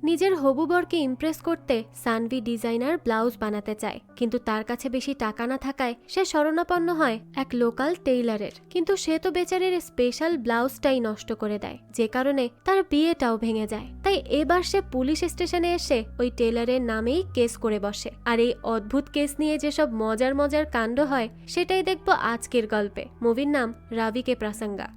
নিজের হবু বরকে ইমপ্রেস করতে সানভি ডিজাইনার ব্লাউজ বানাতে চায়, কিন্তু তার কাছে বেশি টাকা না থাকায় সে শরণাপন্ন হয় এক লোকাল টেইলারের। কিন্তু সে তো বেচারের স্পেশাল ব্লাউজটাই নষ্ট করে দেয়, যে কারণে তার বিয়েটাও ভেঙে যায়। তাই এবার সে পুলিশ স্টেশনে এসে ওই টেইলারের নামেই কেস করে বসে। আর এই অদ্ভুত কেস নিয়ে যেসব মজার মজার কাণ্ড হয় সেটাই দেখবো আজকের গল্পে। মুভির নাম রাভি কে প্রসঙ্গা।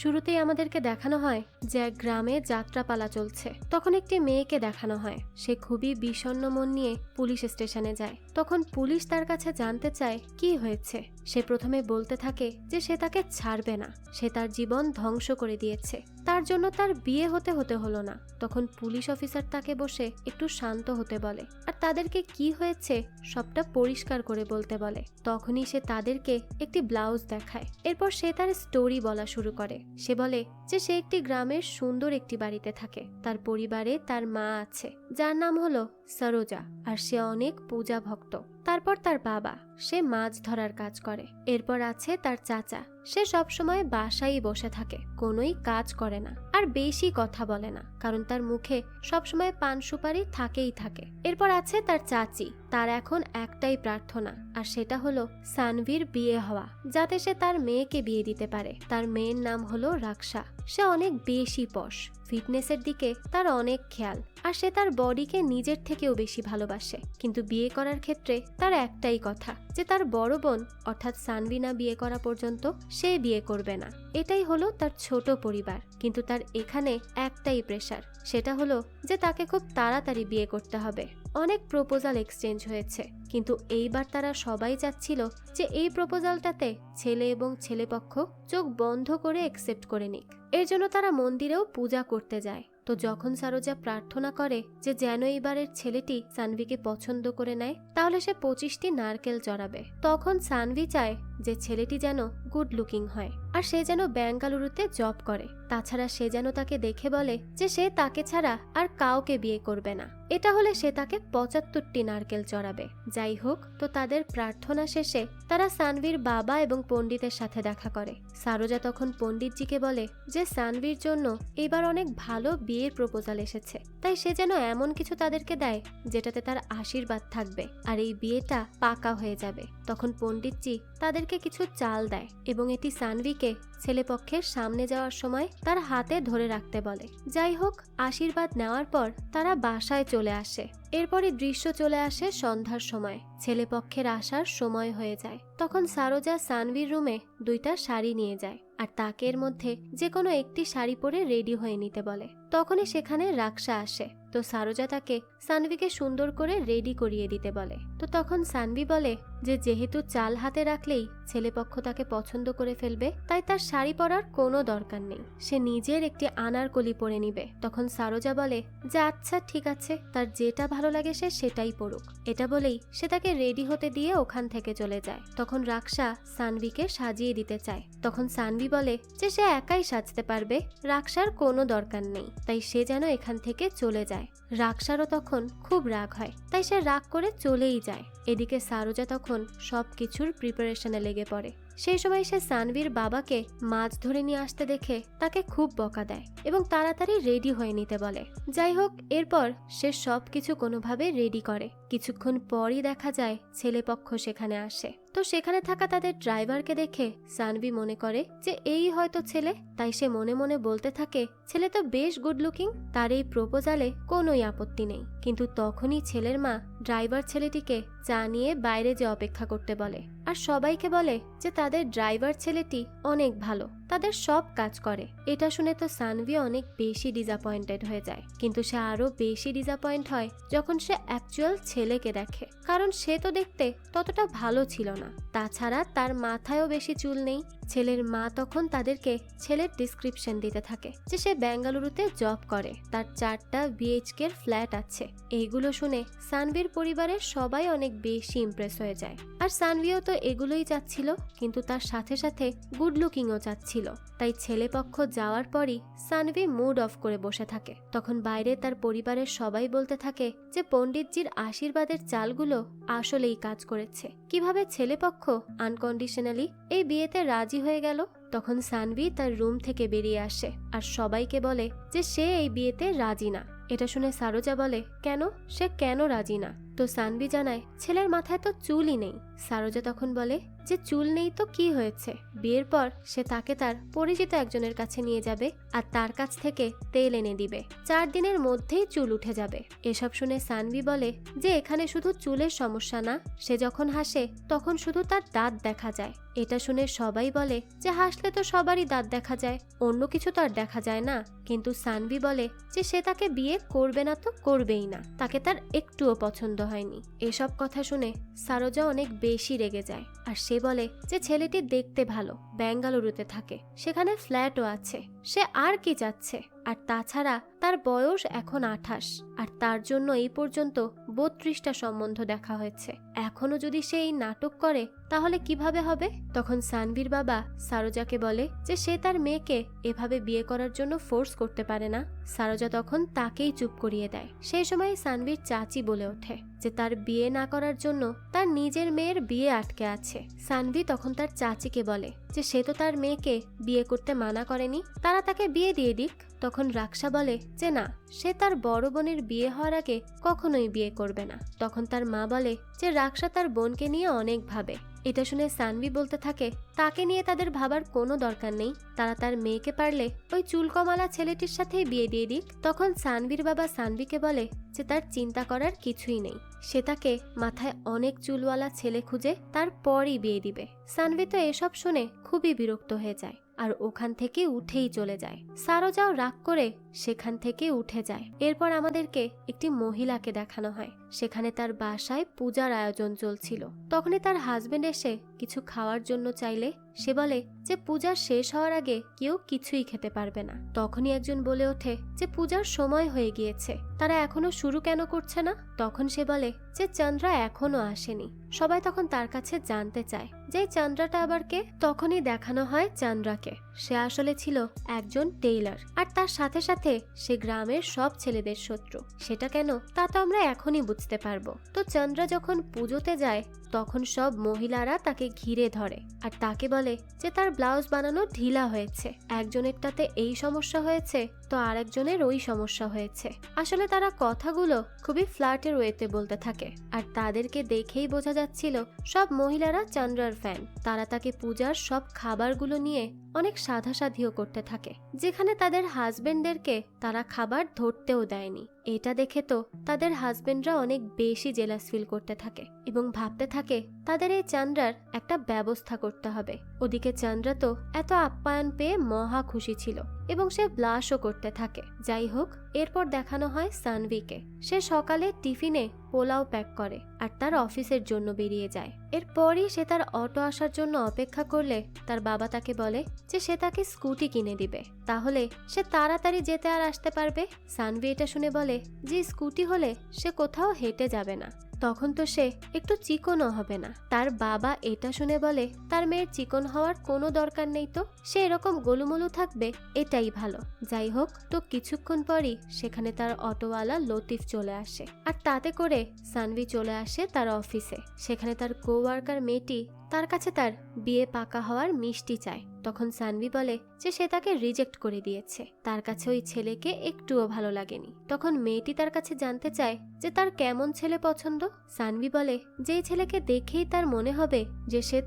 শুরুতেই আমাদেরকে দেখানো হয় যে এক গ্রামে যাত্রাপালা চলছে। তখন একটি মেয়েকে দেখানো হয়, সে খুবই বিষণ্ণ মন নিয়ে পুলিশ স্টেশনে যায়। তখন পুলিশ তার কাছে জানতে চায় কি হয়েছে। সে প্রথমে বলতে থাকে যে সে তাকে ছাড়বে না, সে তার জীবন ধ্বংস করে দিয়েছে, তার জন্য তার বিয়ে হতে হলো না। তখন পুলিশ অফিসার তাকে বসে একটু শান্ত হতে বলে আর তাদেরকে কি হয়েছে সবটা পরিষ্কার করে বলতে বলে। তখনই সে তাদেরকে একটি ব্লাউজ দেখায়। এরপর সে তার স্টোরি বলা শুরু করে। সে বলে যে সে একটি গ্রামের সুন্দর একটি বাড়িতে থাকে, তার পরিবারে তার মা আছে যার নাম হলো সরোজা, আর সে অনেক পূজা ভক্ত। তারপর তার বাবা, সে মাছ ধরার কাজ করে। এরপর আছে তার চাচা, সে সবসময় বাসায় বসে থাকে, কোনোই কাজ করে না আর বেশি কথা বলে না, কারণ তার মুখে সবসময় পান সুপারি থাকেই থাকে। এরপর আছে তার চাচি, তার এখন একটাই প্রার্থনা, আর সেটা হলো সানভির বিয়ে হওয়া, যাতে সে তার মেয়েকে বিয়ে দিতে পারে। তার মেয়ের নাম হলো রাক্সা। সে অনেক বেশি পশ, ফিটনেসের দিকে তার অনেক খেয়াল, আর সে তার বডিকে নিজের থেকেও বেশি ভালোবাসে। কিন্তু বিয়ে করার ক্ষেত্রে তার একটাই কথা যে তার বড় বোন অর্থাৎ সানভি না বিয়ে করা পর্যন্ত সে বিয়ে করবে না। এটাই হলো তার ছোট পরিবার, কিন্তু তার এখানে একটাই প্রেসার, সেটা হলো যে তাকে খুব তাড়াতাড়ি বিয়ে করতে হবে। অনেক প্রপোজাল এক্সচেঞ্জ হয়েছে, কিন্তু এইবার তারা সবাই চাচ্ছিল যে এই প্রপোজালটাতে ছেলে এবং ছেলেপক্ষ চোখ বন্ধ করে অ্যাকসেপ্ট করে নিক। এর জন্য তারা মন্দিরেও পূজা করতে যায়। তো যখন সারোজা প্রার্থনা করে যে যেন এইবারের ছেলেটি সানভিকে পছন্দ করে নেয়, তাহলে সে 25টি নারকেল চড়াবে। তখন সানভি চায় যে ছেলেটি যেন গুড লুকিং হয়, আর সে যেন বেঙ্গালুরুতে জব করে। তাছাড়া সে যেন তাকে দেখে বলে যে সে তাকে ছাড়া আর কাউকে বিয়ে করবে না। এটা হলে সে তাকে 75টি নারকেল চড়াবে। যাই হোক, তো তাদের প্রার্থনা শেষে তারা সানভির বাবা এবং পণ্ডিতের সাথে দেখা করে। সারোজা তখন পণ্ডিতজিকে বলে যে সানভির জন্য এবার অনেক ভালো বিয়ের প্রপোজাল এসেছে, তাই সে যেন এমন কিছু তাদেরকে দেয় যেটাতে তার আশীর্বাদ থাকবে আর এই বিয়েটা পাকা হয়ে যাবে। তখন পণ্ডিতজি তাদেরকে কিছু চাল দেয় এবং এটি সানভিকে ছেলেপক্ষের সামনে যাওয়ার সময় তার হাতে ধরে রাখতে বলে। যাই হোক, আশীর্বাদ নেওয়ার পর তারা বাসায় চলে আসে। এরপরে দৃশ্য চলে আসে সন্ধ্যার সময়, ছেলেপক্ষের আসার সময় হয়ে যায়। তখন সারোজা সানভির রুমে 2টা শাড়ি নিয়ে যায় আর তাকে এর মধ্যে যে কোনো একটি শাড়ি পরে রেডি হয়ে নিতে বলে। তখনই সেখানে রাক্সা আসে। তো সারোজা তাকে সানভিকে সুন্দর করে রেডি করিয়ে দিতে বলে। তো তখন সানভি বলে যে যেহেতু চাল হাতে রাখলেই ছেলেপক্ষ তাকে পছন্দ করে ফেলবে, তাই তার শাড়ি পরার কোনো দরকার নেই, সে নিজের একটি আনারকলি পরে নিবে। তখন সারোজা বলে যে আচ্ছা ঠিক আছে, তার যেটা ভালো লাগে সে সেটাই পরুক। এটা বলেই সে তাকে রেডি হতে দিয়ে ওখান থেকে চলে যায়। তখন রাক্সা সানভিকে সাজিয়ে দিতে চায়। তখন সানভি বলে যে সে একাই সাজতে পারবে, রাক্সার কোনো দরকার নেই, তাই সে যেন এখান থেকে চলে যায়। রাক্সারও তখন খুব রাগ হয়, তাই সে রাগ করে চলেই যায়। এদিকে সারোজা তখন সবকিছুর প্রিপারেশনে লেগে পড়ে। সেই সময় সে সানভির বাবাকে মাছ ধরে নিয়ে আসতে দেখে তাকে খুব বকা দেয় এবং তাড়াতাড়ি রেডি হয়ে নিতে বলে। যাই হোক, এরপর সে সবকিছু কোনোভাবে রেডি করে। কিছুক্ষণ পরই দেখা যায় ছেলেপক্ষ সেখানে আসে। তো সেখানে থাকা তাদের ড্রাইভারকে দেখে সানভি মনে করে যে এই হয়তো ছেলে, তাই সে মনে মনে বলতে থাকে ছেলে তো বেশ গুড লুকিং, তার এই প্রপোজালে কোনোই আপত্তি নেই। কিন্তু তখনই ছেলের মা ড্রাইভার ছেলেটিকে চা নিয়ে বাইরে যে অপেক্ষা করতে বলে আর সবাইকে বলে যে তাদের ড্রাইভার ছেলেটি অনেক ভালো, তাদের সব কাজ করে। এটা শুনে তো সানভি অনেক বেশি ডিসঅ্যাপয়েন্টেড হয়ে যায়, কিন্তু সে আরো বেশি ডিসঅ্যাপয়েন্ট হয় যখন সে অ্যাকচুয়াল ছেলেকে দেখে, কারণ সে তো দেখতে ততটা ভালো ছিল না। তাছাড়া তার মাথায়ও বেশি চুল নেই। ছেলের মা তখন তাদেরকে ছেলের ডিসক্রিপশন দিতে থাকে যে সে বেঙ্গালুরুতে জব করে, তার 4টা BHK ফ্ল্যাট আছে। এইগুলো শুনে সানভির পরিবারের সবাই অনেক বেশি ইমপ্রেস হয়ে যায়। আর সানভিও তো এগুলোই চাচ্ছিল, কিন্তু তার সাথে সাথে গুড লুকিংও চাচ্ছিল। তাই ছেলেপক্ষ যাওয়ার পরই সানভি মুড অফ করে বসে থাকে। তখন বাইরে তার পরিবারের সবাই বলতে থাকে যে পণ্ডিতজির আশীর্বাদের চালগুলো আসলেই কাজ করেছে। কিভাবে ছেলেপক্ষ আনকন্ডিশনালি এই বিয়েতে রাজি হয়ে গেল। তখন সানভি তার রুম থেকে বেরিয়ে আসে আর সবাইকে বলে যে সে এই বিয়েতে রাজি না। এটা শুনে সারোজা বলে, কেন, সে কেন রাজি না? তো সানভি জানায়, ছেলের মাথায় তো চুলই নেই। সারোজা তখন বলে যে চুল নেই তো কি হয়েছে, বিয়ের পর সে তাকে তার পরিচিত একজনের কাছে নিয়ে যাবে আর তার কাছ থেকে তেল এনে দিবে, 4 দিনের মধ্যেই চুল উঠে যাবে। এসব শুনে সানভি বলে যে এখানে শুধু চুলের সমস্যা না, সে যখন হাসে তখন শুধু তার দাঁত দেখা যায়। এটা শুনে সবাই বলে যে হাসলে তো সবারই দাঁত দেখা যায়, অন্য কিছু তো আর দেখা যায় না। কিন্তু সানভি বলে যে সে তাকে বিয়ে করবে না তো করবেই না, তাকে তার একটুও পছন্দ হয়নি। এসব কথা শুনে সারোজা অনেক বেশি রেগে যায় আর সে বলে যে ছেলেটি দেখতে ভালো, বেঙ্গালুরুতে থাকে, সেখানে ফ্ল্যাটও আছে, সে আর কি চাচ্ছে? আর তাছাড়া তার বয়স এখন 28 আর তার জন্য এই পর্যন্ত 32টা সম্বন্ধ দেখা হয়েছে। এখনো যদি সে এই নাটক করে তাহলে কিভাবে হবে? তখন সানভির বাবা সারোজাকে বলে যে সে তার মেয়েকে এভাবে বিয়ে করার জন্য ফোর্স করতে পারে না। সারোজা তখন তাকেই চুপ করিয়ে দেয়। সেই সময় সানভির চাচি বলে ওঠে যে তার বিয়ে না করার জন্য তার নিজের মেয়ের বিয়ে আটকে আছে। সানভি তখন তার চাচিকে বলে যে সে তো তার মেয়েকে বিয়ে করতে মানা করেনি, তারা তাকে বিয়ে দিয়ে দিক। তখন রাক্সা বলে যে না, সে তার বড় বোনের বিয়ে হওয়ার আগে কখনোই বিয়ে করবে না। তখন তার মা বলে যে রাক্সা তার বোনকে নিয়ে অনেক ভাবে। এটা শুনে সানভি বলতে থাকে তাকে নিয়ে তাদের ভাবার কোনো দরকার নেই, তারা তার মেয়েকে পারলে ওই চুলকমালা ছেলেটির সাথেই বিয়ে দিয়ে দিক। তখন সানভির বাবা সানভিকে বলে যে তার চিন্তা করার কিছুই নেই, সে তাকে মাথায় অনেক চুলওয়ালা ছেলে খুঁজে তারপরই বিয়ে দিবে। সানভি তো এসব শুনে খুবই বিরক্ত হয়ে যায় আর ওখান থেকে উঠেই চলে যায়। সারোজাও রাগ করে সেখান থেকে উঠে যায়। এরপর আমাদেরকে একটি মহিলাকে দেখানো হয়, সেখানে তার বাসায় পূজার আয়োজন চলছিল। তখনই তার হাজবেন্ড এসে কিছু খাওয়ার জন্য চাইলে সে বলে যে পূজা শেষ হওয়ার আগে কেউ কিছুই খেতে পারবে না। তখনই একজন বলে ওঠে যে পূজার সময় হয়ে গিয়েছে, তারা এখনো শুরু কেন করছে না? তখন সে বলে যে চন্দ্রা এখনো আসেনি। সবাই তখন তার কাছে জানতে চায় যে চন্দ্রাটা আবার কে। তখনই দেখানো হয় চন্দ্রাকে, সে আসলে ছিল একজন টেইলার আর তার সাথে সাথে সে গ্রামের সব ছেলেদের শত্রু। সেটা কেন তা তো আমরা এখনই বুঝতে পারবো। তো চন্দ্রা যখন পুজোতে যায় তখন সব মহিলারা তাকে ঘিরে ধরে আর তাকে বলে যে তার ব্লাউজ বানানো ঢিলা হয়েছে, একজনেরটাতে এই সমস্যা হয়েছে তো আরেকজনের ওই সমস্যা হয়েছে। আসলে তারা কথাগুলো খুবই ফ্ল্যাটের ওয়েতে বলতে থাকে আর তাদেরকে দেখেই বোঝা যাচ্ছিল সব মহিলারা চন্দ্রার ফ্যান। তারা তাকে পূজার সব খাবারগুলো নিয়ে অনেক সাধাসাধিও করতে থাকে, যেখানে তাদের হাজবেন্ডদেরকে তারা খাবার ধরতেও দেয়নি। এটা দেখে তো তাদের হাজবেন্ডরা অনেক বেশি জেলাস ফিল করতে থাকে এবং ভাবতে থাকে তাদের এই চন্দ্রার একটা ব্যবস্থা করতে হবে। ওদিকে চন্দ্রা তো এত আপ্যায়ন পেয়ে মহা খুশি ছিল এবং সে ব্লাশও করতে থাকে। যাই হোক, এরপর দেখানো হয় সানভিকে। সে সকালে টিফিনে পোলাও প্যাক করে আর তার অফিসের জন্য বেরিয়ে যায়। এরপরই সে তার অটো আসার জন্য অপেক্ষা করলে তার বাবা তাকে বলে যে সে তাকে স্কুটি কিনে দিবে, তাহলে সে তাড়াতাড়ি যেতে আর আসতে পারবে। সানভি এটা শুনে বলে যে স্কুটি হলে সে কোথাও হেঁটে যাবে না, তখন তো সে একটু চিকনও হবে না। তার বাবা এটা শুনে বলে তার মেয়ের চিকন হওয়ার কোনো দরকার নেই, তো সে এরকম গোলুমলু থাকবে এটাই ভালো। যাই হোক, তো কিছুক্ষণ পরই সেখানে তার অটোওয়ালা লতিফ চলে আসে আর তাতে করে সানভি চলে আসে তার অফিসে। সেখানে তার কোওয়ার্কার মেয়েটি তার কাছে তার বিয়ে পাকা হওয়ার মিষ্টি চায়। তখন সানভি বলে যে সে তাকে রিজেক্ট করে দিয়েছে, তার কাছে ওই ছেলেকে একটুও ভালো লাগেনি। তখন মেয়েটি তার কাছে জানতে চায় যে তার কেমন ছেলে পছন্দ। সানভি বলে যে ছেলেকে দেখেই তার মনে হবে যে সে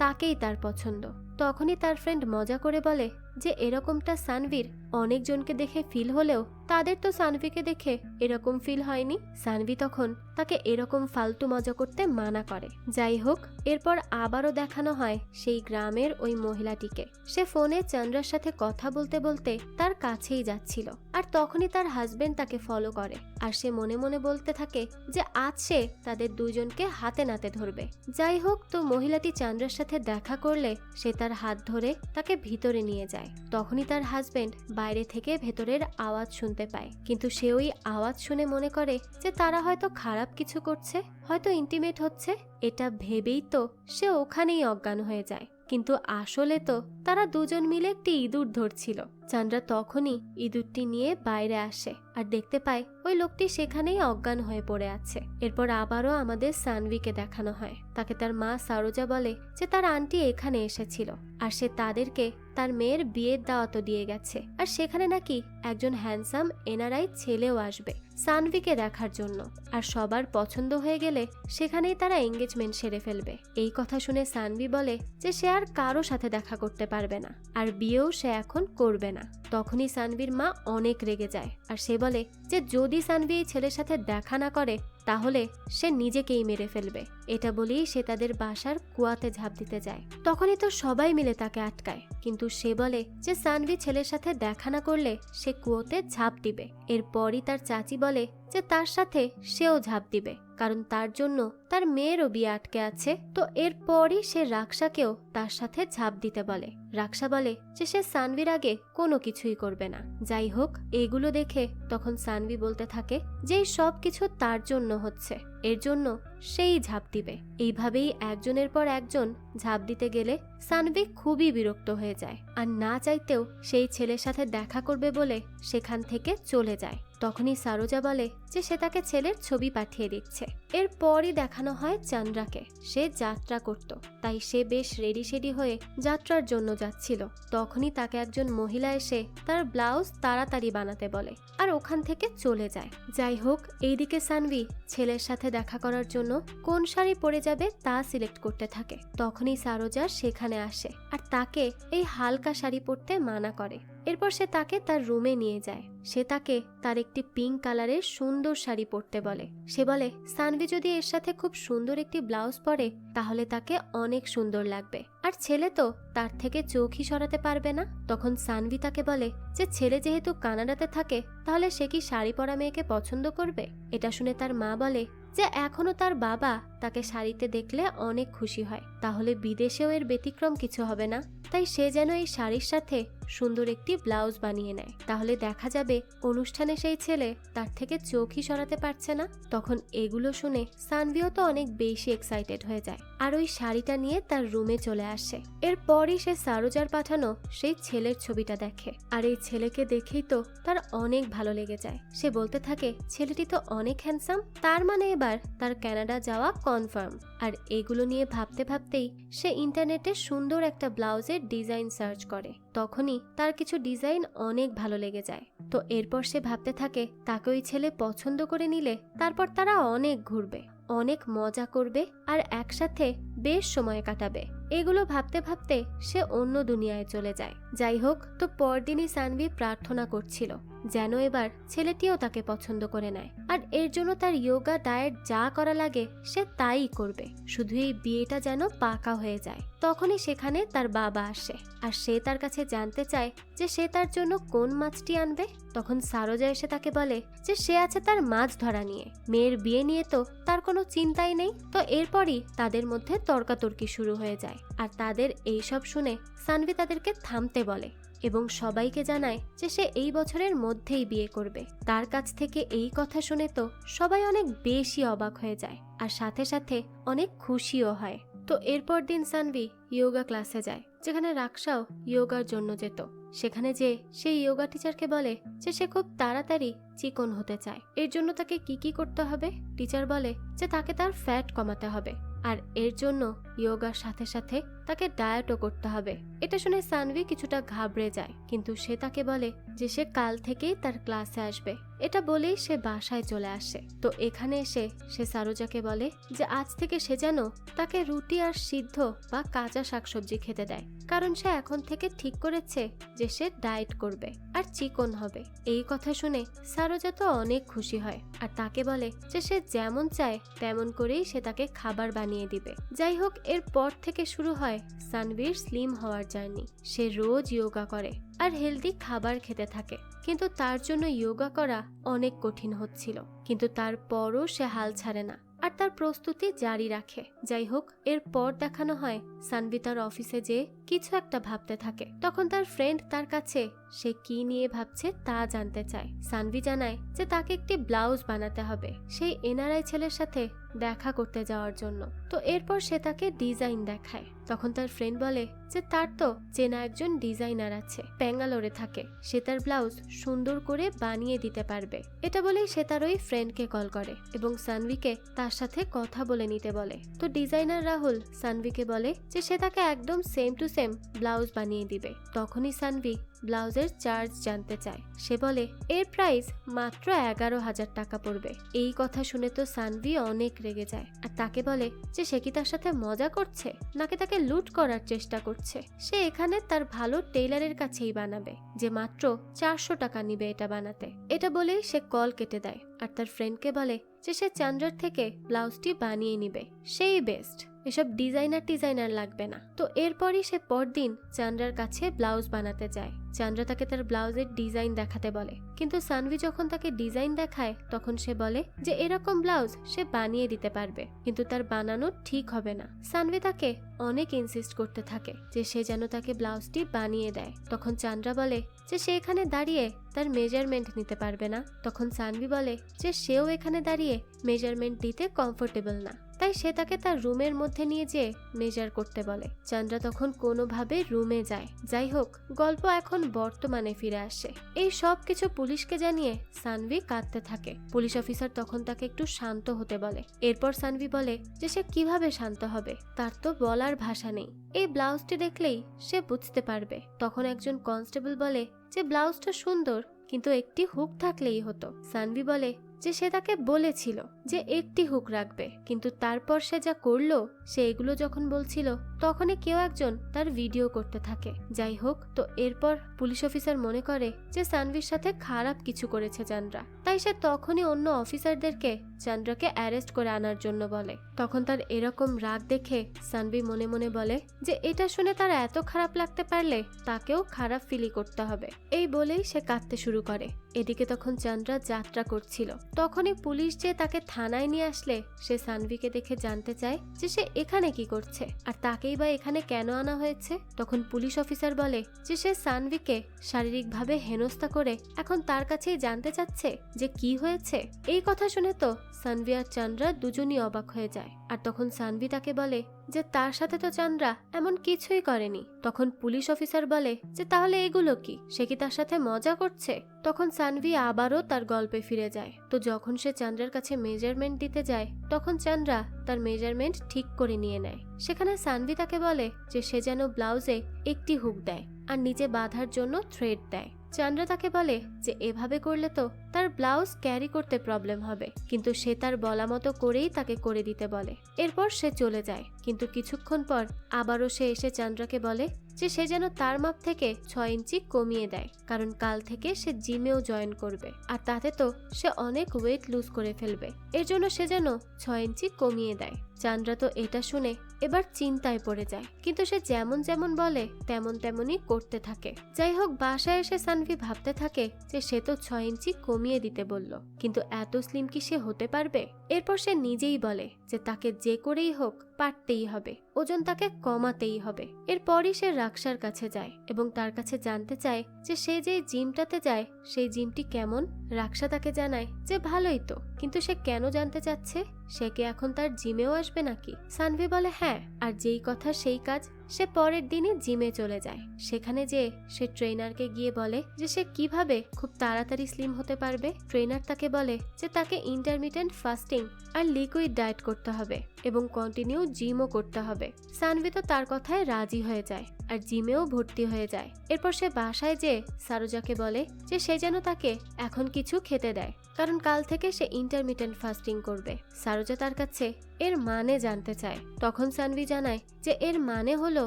তাকেই তার পছন্দ। তখনই তার ফ্রেন্ড মজা করে বলে যে এরকমটা সানভির অনেকজনকে দেখে ফিল হলেও তাদের তো সানভিকে দেখে এরকম ফিল হয়নি। সানভি তখন তাকে এরকম ফালতু মজা করতে মানা করে। যাই হোক, এরপর আবারও দেখানো হয় সেই গ্রামের ওই মহিলাটিকে। সে ফোনে চন্দ্রার সাথে কথা বলতে বলতে তার কাছেই যাচ্ছিল আর তখনই তার হাজবেন্ড তাকে ফলো করে আর সে মনে মনে বলতে থাকে যে আজ সে তাদের দুজনকে হাতে নাতে ধরবে। যাই হোক, তো মহিলাটি চন্দ্রার সাথে দেখা করলে সে তার হাত ধরে তাকে ভিতরে নিয়ে যায়। তখনই তার হাজবেন্ড বাইরে থেকে ভেতরের আওয়াজ শুনতে পায়, কিন্তু সে ওই আওয়াজ শুনে মনে করে যে তারা হয়তো খারাপ কিছু করছে, হয়তো ইন্টিমেট হচ্ছে। এটা ভেবেই তো সে ওখানেই অজ্ঞান হয়ে যায়, কিন্তু আসলে তো তারা দুজন মিলে একটি ইঁদুর ধরছিল চান্দ্রা তখনই ইঁদুরটি নিয়ে বাইরে আসে আর দেখতে পায় ওই লোকটি সেখানেই অজ্ঞান হয়ে পড়ে আছে। এরপর আবারও আমাদের সানভিকে দেখানো হয়। তাকে তার মা সারোজা বলে যে তার আন্টি এখানে এসেছিল আর সে তাদেরকে তার মেয়ের বিয়ের দাওয়াতও দিয়ে গেছে, আর সেখানে নাকি একজন হ্যান্ডসাম এনআরআই ছেলেও আসবে সানভিকে দেখার জন্য, আর সবার পছন্দ হয়ে গেলে সেখানেই তারা এঙ্গেজমেন্ট সেরে ফেলবে। এই কথা শুনে সানভি বলে যে সে আর কারো সাথে দেখা করতে পারবে না আর বিয়েও সে এখন করবে না। তখনই সানভির মা অনেক রেগে যায় আর সে বলে যে যদি সানভি এই ছেলের সাথে দেখা না করে তাহলে সে নিজেকেই মেরে ফেলবে। এটা বলেই সে তাদের বাসার কুয়াতে ঝাঁপ দিতে যায়। তখনই তো সবাই মিলে তাকে আটকায়, কিন্তু সে বলে যে সানভি ছেলের সাথে দেখা না করলে সে কুয়োতে ঝাঁপ দিবে। এরপরই তার চাচি বলে যে তার সাথে সেও ঝাঁপ দিবে, কারণ তার জন্য তার মেয়েরও বিয়ে আটকে আছে। তো এরপরই সে রাক্সাকেও তার সাথে ঝাঁপ দিতে বলে। রাক্সা বলে যে সে সানভির আগে কোনো কিছুই করবে না। যাই হোক, এগুলো দেখে তখন সানভি বলতে থাকে যে সব কিছু তার জন্য হচ্ছে, এর জন্য সেই ঝাঁপ দিবে। এইভাবেই একজনের পর একজন ঝাঁপ দিতে গেলে সানভি খুবই বিরক্ত হয়ে যায় আর না চাইতেও সেই ছেলের সাথে দেখা করবে বলে সেখান থেকে চলে যায়। তখনই সারোজা বলে যে সে তাকে ছেলের ছবি পাঠিয়ে দিচ্ছে। এরপরই দেখানো হয় চন্দ্রাকে। সে যাত্রা করত, তাই সে বেশ রেডি সেডি হয়ে যাত্রার জন্য যাচ্ছিল। তখনই তাকে একজন মহিলা এসে তার ব্লাউজ তাড়াতাড়ি বানাতে বলে আর ওখান থেকে চলে যায়। যাই হোক, এইদিকে সানভি ছেলের সাথে দেখা করার জন্য কোন শাড়ি পরে যাবে তা সিলেক্ট করতে থাকে। তখনই সারোজা সেখানে আসে আর তাকে এই হালকা শাড়ি পরতে মানা করে। এরপর সে তাকে তার রুমে নিয়ে যায়। সে তাকে তার একটি পিঙ্ক কালারের সুন্দর শাড়ি পরতে বলে। সে বলে সানভি যদি এর সাথে খুব সুন্দর একটি ব্লাউজ পরে তাহলে তাকে অনেক সুন্দর লাগবে, আর ছেলে তো তার থেকে চোখই সরাতে পারবে না। তখন সানভি তাকে বলে যে ছেলে যেহেতু কানাডাতে থাকে তাহলে সে কি শাড়ি পরা মেয়েকে পছন্দ করবে। এটা শুনে তার মা বলে যে এখনো তার বাবা তাকে শাড়িতে দেখলে অনেক খুশি হয়, তাহলে বিদেশেও এর ব্যতিক্রম কিছু হবে না। তাই সে যেন এই শাড়ির সাথে সুন্দর একটি ব্লাউজ বানিয়ে নেয়, তাহলে দেখা যাবে অনুষ্ঠানে সেই ছেলে তার থেকে চোখই সরাতে পারছে না। তখন এগুলো শুনে সানভিও তো অনেক বেশি এক্সাইটেড হয়ে যায় আর ওই শাড়িটা নিয়ে তার রুমে চলে আসে। এরপরই সে সারোজার পাঠানো সেই ছেলের ছবিটা দেখে আর এই ছেলেকে দেখেই তো তার অনেক ভালো লেগে যায়। সে বলতে থাকে ছেলেটি তো অনেক হ্যান্ডসাম, তার মানে এবার তার কানাডা যাওয়া কনফার্ম। আর এগুলো নিয়ে ভাবতে ভাবতেই সে ইন্টারনেটে সুন্দর একটা ব্লাউজের ডিজাইন সার্চ করে। তখনই তার কিছু ডিজাইন অনেক ভালো লেগে যায়। তো এরপর সে ভাবতে থাকে তাকে ওই ছেলে পছন্দ করে নিলে তারপর তারা অনেক ঘুরবে, অনেক মজা করবে আর একসাথে বেশ সময় কাটাবে। এগুলো ভাবতে ভাবতে সে অন্য দুনিয়ায় চলে যায়। যাই হোক, তো পরদিনই সানভি প্রার্থনা করছিল যেন এবার ছেলেটিও তাকে পছন্দ করে নেয়, আর এর জন্য তার যোগা ডায়েট যা করা লাগে সে তাই করবে, শুধু এই বিয়েটা যেন পাকা হয়ে যায়। তখনই সেখানে তার বাবা আসে আর সে তার কাছে জানতে চায় যে সে তার জন্য কোন মাছটি আনবে। তখন সারোজা এসে তাকে বলে যে সে আছে তার মাছ ধরা নিয়ে, মেয়ের বিয়ে নিয়ে তো তার কোনো চিন্তাই নেই। তো এরপরই তাদের মধ্যে তর্কাতর্কি শুরু হয়ে যায় আর তাদের এইসব শুনে সানভি তাদেরকে থামতে বলে এবং সবাইকে জানায় যে সে এই বছরের মধ্যেই বিয়ে করবে। তার কাছ থেকে এই কথা শুনে তো সবাই অনেক বেশি অবাক হয়ে যায় আর সাথে সাথে অনেক খুশিও হয়। তো এরপর দিন সানভি যোগা ক্লাসে যায়, যেখানে রাক্সাও যোগার জন্য যেত। সেখানে যে সেই যোগা টিচারকে বলে যে সে খুব তাড়াতাড়ি চিকন হতে চায়, এর জন্য তাকে কি কি করতে হবে। টিচার বলে যে তাকে তার ফ্যাট কমাতে হবে আর এর জন্য যোগার সাথে সাথে তাকে ডায়েটও করতে হবে। এটা শুনে সানভি কিছুটা ঘাবড়ে যায়, কিন্তু সে তাকে বলে যে সে কাল থেকেই তার ক্লাসে আসবে। এটা বলেই সে বাসায় চলে আসে। তো এখানে এসে সে সারোজাকে বলে যে আজ থেকে সে যেন তাকে রুটি আর সিদ্ধ বা কাঁচা শাকসবজি খেতে দেয়, কারণ সে এখন থেকে ঠিক করেছে যে সে ডায়েট করবে আর চিকন হবে। এই কথা শুনে সারোজা তো অনেক খুশি হয় আর তাকে বলে যে সে যেমন চায় তেমন করেই সে তাকে খাবার বানিয়ে দিবে। যাই হোক, এর পর থেকে শুরু হয় সানভির স্লিম হওয়ার জার্নি। সে রোজ যোগা করে আর হেলদি খাবার খেতে থাকে, কিন্তু তার জন্য যোগা করা অনেক কঠিন হচ্ছিল, কিন্তু তারপরও সে হাল ছাড়ে না আর তার প্রস্তুতি জারি রাখে। যাই হোক, এরপর দেখানো হয় সানভি তার অফিসে যে কিছু একটা ভাবতে থাকে। তখন তার ফ্রেন্ড তার কাছে সে কি নিয়ে ভাবছে তা জানতে চায়। সানভি জানায় যে তাকে একটি ব্লাউজ বানাতে হবে সেই এনআরআই ছেলের সাথে দেখা করতে যাওয়ার জন্য। তো এরপর সে তাকে ডিজাইন দেখায়। তখন তার ফ্রেন্ড বলে যে তার তো চেনা একজন ডিজাইনার আছে, ব্যাঙ্গালোরে থাকে, সে তার ব্লাউজ সুন্দর করে বানিয়ে দিতে পারবে। এটা বলেই সে তার ওই ফ্রেন্ডকে কল করে এবং সানভিকে তার সাথে কথা বলে নিতে বলে। তো ডিজাইনার রাহুল সানভিকে বলে যে সে তাকে একদম সেম টু সেম ব্লাউজ বানিয়ে দিবে। তখনই সানভি ব্লাউজের চার্জ জানতে চায়। সে বলে এর প্রাইস মাত্র 11,000 টাকা পড়বে। এই কথা শুনে তো সানভি অনেক রেগে যায় আর তাকে বলে যে সে কি তার সাথে মজা করছে নাকি তাকে লুট করার চেষ্টা করছে। সে এখানে তার ভালো টেইলারের কাছেই বানাবে যে মাত্র 400 টাকা নিবে এটা বানাতে। এটা বলেই সে কল কেটে দেয় আর তার ফ্রেন্ডকে বলে যে সে চান্দ্রার থেকে ব্লাউজটি বানিয়ে নিবে, সেই বেস্ট, এসব ডিজাইনার লাগবে না। তো এরপরই সে পরদিন চান্দ্রার কাছে ব্লাউজ বানাতে যায়। চান্দ্রা তাকে তার ব্লাউজের ডিজাইন দেখাতে বলে, কিন্তু সানভি যখন তাকে ডিজাইন দেখায় তখন সে বলে যে এরকম ব্লাউজ সে বানিয়ে দিতে পারবে, কিন্তু তার বানানো ঠিক হবে না। সানভি তাকে অনেক ইনসিস্ট করতে থাকে যে সে যেন তাকে ব্লাউজটি বানিয়ে দেয়। তখন চান্দ্রা বলে যে সে এখানে দাঁড়িয়ে তার মেজারমেন্ট নিতে পারবে না। তখন সানভি বলে যে সেও এখানে দাঁড়িয়ে মেজারমেন্ট দিতে কমফোর্টেবল না, তাই সে তাকে তার রুমের মধ্যে নিয়ে যেয়ে মেজার করতে বলে। চান্দ্রা তখন কোনোভাবে রুমে যায়। যাই হোক, গল্প এখন বর্তমানে ফিরে আসে। এই সব কিছু পুলিশকে জানিয়ে সানভি কাঁদতে থাকে। পুলিশ অফিসার তখন তাকে একটু শান্ত হতে বলে। এরপর সানভি বলে যে সে কিভাবে শান্ত হবে, তার তো বলার ভাষা নেই। এই ব্লাউজটি দেখলেই সে বুঝতে পারবে। তখন একজন কনস্টেবল বলে যে ব্লাউজটা সুন্দর, কিন্তু একটি হুক থাকলেই হতো। সানভি বলে যে সে তাকে বলেছিল যে একটি হুক রাখবে, কিন্তু তারপর সে যা করলো, সে এগুলো যখন বলছিল তখনই কেউ একজন তার ভিডিও করতে থাকে। যাই হোক, তো এরপর পুলিশ অফিসার মনে করে যে সানভির সাথে খারাপ কিছু করেছে চান্দ্রা, তাই সে তখনই অন্য অফিসারদেরকে চান্দ্রাকে অ্যারেস্ট করে আনার জন্য বলে। তখন তার এরকম রাগ দেখে সানভি মনে মনে বলে যে এটা শুনে তার এত খারাপ লাগতে পারলে তাকেও খারাপ ফিলই করতে হবে। এই বলেই সে কাঁদতে শুরু করে। এদিকে তখন চান্দ্রা যাত্রা করছিল। তখনই পুলিশ যে তাকে থানায় নিয়ে আসলে সে সানভিকে দেখে জানতে চায় যে সে এখানে কি করছে আর তাকেই বা এখানে কেন আনা হয়েছে। তখন পুলিশ অফিসার বলে যে সে সানভিকে শারীরিকভাবে হেনস্থা করে এখন তার কাছেই জানতে চাচ্ছে যে কি হয়েছে। এই কথা শুনে তো সানভি আর চান্দ্রা দুজনই অবাক হয়ে যায়। আর তখন সানভি তাকে বলে যে তার সাথে তো চান্দ্রা এমন কিছুই করেনি। তখন পুলিশ অফিসার বলে যে তাহলে এগুলো কি, সে কি তার সাথে মজা করছে? তখন সানভি আবারও তার গল্পে ফিরে যায়। তো যখন সে চান্দ্রার কাছে মেজারমেন্ট দিতে যায় তখন চান্দ্রা তার মেজারমেন্ট ঠিক করে নিয়ে নেয়। সেখানে সানভি তাকে বলে যে সে যেন ব্লাউজে একটি হুক দেয় আর নিচে বাঁধার জন্য থ্রেড দেয়। চান্দ্রা তাকে বলে যে এভাবে করলে তো তার ব্লাউজ ক্যারি করতে প্রবলেম হবে, কিন্তু সে তার বলা মতো করেই তাকে করে দিতে বলে। এরপর সে চলে যায়, কিন্তু কিছুক্ষণ পর আবারও সে এসে চান্দ্রাকে বলে যে সে যেন তার মাপ থেকে 6 ইঞ্চি কমিয়ে দেয়, কারণ কাল থেকে সে জিমেও জয়েন করবে আর তাতে তো সে অনেক ওয়েট লুজ করে ফেলবে। এর জন্য সে যেন 6 ইঞ্চি কমিয়ে দেয়। চান্দ্রা তো এটা শুনে এবার চিন্তায় পড়ে যায়, কিন্তু সে যেমন যেমন বলে তেমন তেমনই করতে থাকে। যাই হোক, বাসায় এসে সানভি ভাবতে থাকে যে সে তো 6 ইঞ্চি কমিয়ে দিতে বলল, কিন্তু এত স্লিম কি সে হতে পারবে? এরপর সে নিজেই বলে যে তাকে যে করেই হোক পারতেই হবে, ওজন তাকে কমাতেই হবে। এরপরই সে রাক্সার কাছে যায় এবং তার কাছে জানতে চায় যে সে যে জিমটাতে যায় সেই জিমটি কেমন। রাক্সা তাকে জানায় যে ভালোই তো, কিন্তু সে কেন জানতে চাচ্ছে সে কি এখন তার জিমেও আসবে নাকি? সানভি বলে হ্যাঁ, আর যেই কথা সেই কাজ। সে পরের দিনই জিমে চলে যায়। সেখানে যে সে ট্রেনারকে গিয়ে বলে যে সে কিভাবে খুব তাড়াতাড়ি স্লিম হতে পারবে। ট্রেনার তাকে বলে যে তাকে ইন্টারমিটেন্ট ফাস্টিং আর লিকুইড ডায়েট করতে হবে এবং কন্টিনিউ জিমও করতে হবে। সানভি তো তার কথায় রাজি হয়ে যায় আর জিমেও ভর্তি হয়ে যায়। এরপর সে বাসায় যে সারোজাকে বলে যে সে যেন তাকে এখন কিছু খেতে দেয়, কারণ কাল থেকে সে ইন্টারমিটেন্ট ফাস্টিং করবে। সারোজা তার কাছে এর মানে জানতে চায়। তখন সানভি জানায় যে এর মানে হলো